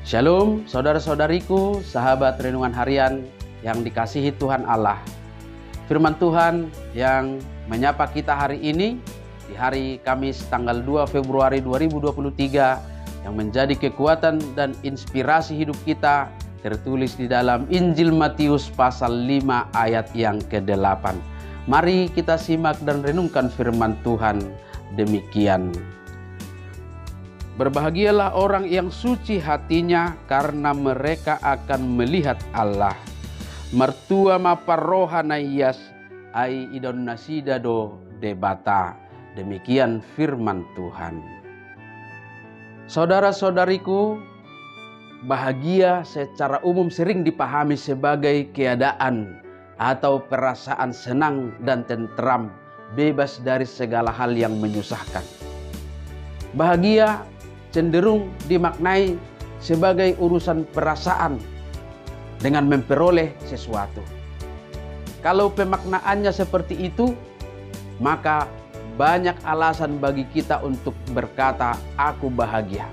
Shalom saudara-saudariku, sahabat renungan harian yang dikasihi Tuhan Allah. Firman Tuhan yang menyapa kita hari ini di hari Kamis tanggal 2 Februari 2023 yang menjadi kekuatan dan inspirasi hidup kita tertulis di dalam Injil Matius pasal 5 ayat yang ke-8. Mari kita simak dan renungkan firman Tuhan demikian. Berbahagialah orang yang suci hatinya, karena mereka akan melihat Allah. Mertua maparrohanayas ai idon nasidado debata. Demikian firman Tuhan. Saudara-saudariku, bahagia secara umum sering dipahami sebagai keadaan atau perasaan senang dan tentram, bebas dari segala hal yang menyusahkan. Bahagia cenderung dimaknai sebagai urusan perasaan dengan memperoleh sesuatu. Kalau pemaknaannya seperti itu, maka banyak alasan bagi kita untuk berkata, aku bahagia.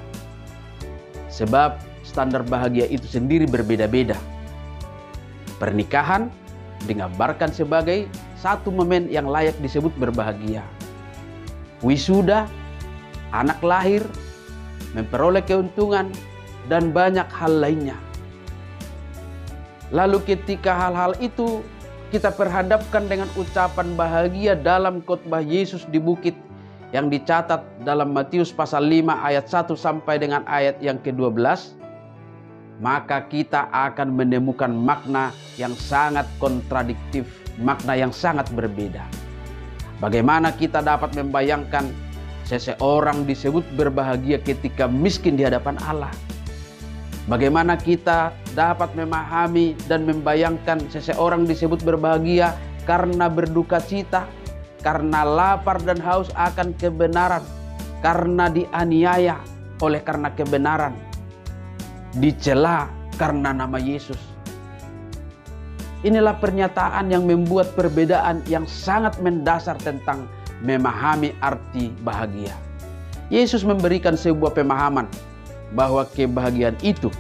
Sebab standar bahagia itu sendiri berbeda-beda. Pernikahan digambarkan sebagai satu momen yang layak disebut berbahagia. Wisuda, anak lahir, memperoleh keuntungan, dan banyak hal lainnya. Lalu ketika hal-hal itu kita perhadapkan dengan ucapan bahagia dalam khotbah Yesus di bukit yang dicatat dalam Matius pasal 5 ayat 1 sampai dengan ayat yang ke-12, maka kita akan menemukan makna yang sangat kontradiktif, makna yang sangat berbeda. Bagaimana kita dapat membayangkan seseorang disebut berbahagia ketika miskin di hadapan Allah? Bagaimana kita dapat memahami dan membayangkan seseorang disebut berbahagia karena berduka cita, karena lapar dan haus akan kebenaran, karena dianiaya oleh karena kebenaran, dicela karena nama Yesus? Inilah pernyataan yang membuat perbedaan yang sangat mendasar tentang memahami arti bahagia. Yesus memberikan sebuah pemahaman bahwa kebahagiaan itu,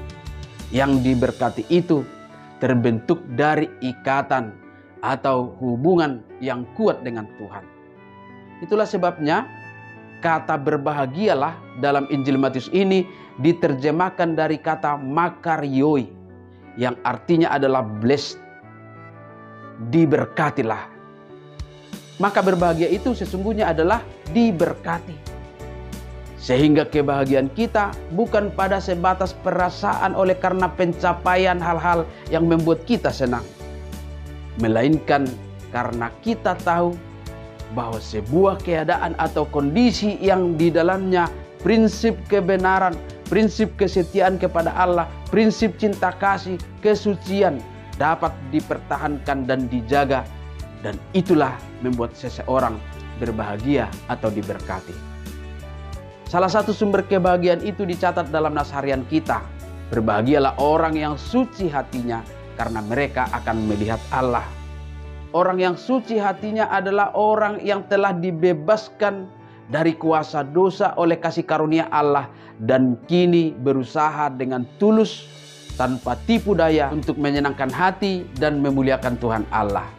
yang diberkati itu, terbentuk dari ikatan atau hubungan yang kuat dengan Tuhan. Itulah sebabnya kata berbahagialah dalam Injil Matius ini diterjemahkan dari kata makarioi, yang artinya adalah blessed, diberkatilah. Maka berbahagia itu sesungguhnya adalah diberkati. Sehingga kebahagiaan kita bukan pada sebatas perasaan oleh karena pencapaian hal-hal yang membuat kita senang, melainkan karena kita tahu bahwa sebuah keadaan atau kondisi yang di dalamnya prinsip kebenaran, prinsip kesetiaan kepada Allah, prinsip cinta kasih, kesucian dapat dipertahankan dan dijaga. Dan itulah membuat seseorang berbahagia atau diberkati. Salah satu sumber kebahagiaan itu dicatat dalam nas harian kita. Berbahagialah orang yang suci hatinya, karena mereka akan melihat Allah. Orang yang suci hatinya adalah orang yang telah dibebaskan dari kuasa dosa oleh kasih karunia Allah, dan kini berusaha dengan tulus tanpa tipu daya untuk menyenangkan hati dan memuliakan Tuhan Allah.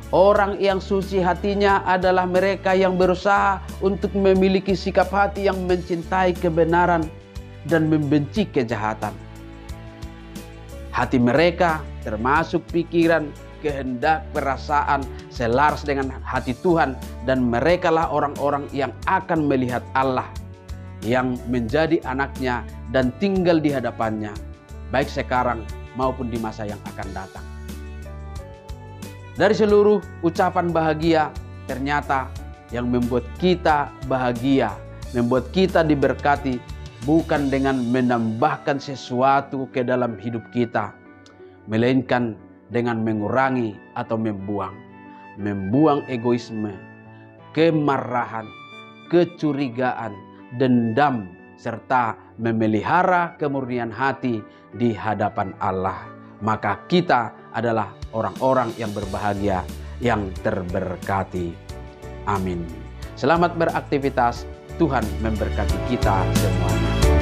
Orang yang suci hatinya adalah mereka yang berusaha untuk memiliki sikap hati yang mencintai kebenaran dan membenci kejahatan. Hati mereka termasuk pikiran, kehendak, perasaan selaras dengan hati Tuhan, dan merekalah orang-orang yang akan melihat Allah, yang menjadi anaknya dan tinggal di hadapannya, baik sekarang maupun di masa yang akan datang. Dari seluruh ucapan bahagia, ternyata yang membuat kita bahagia, membuat kita diberkati, bukan dengan menambahkan sesuatu ke dalam hidup kita, melainkan dengan mengurangi atau membuang egoisme, kemarahan, kecurigaan, dendam, serta memelihara kemurnian hati di hadapan Allah. Maka kita adalah orang-orang yang berbahagia, yang terberkati. Amin. Selamat beraktivitas. Tuhan memberkati kita semuanya.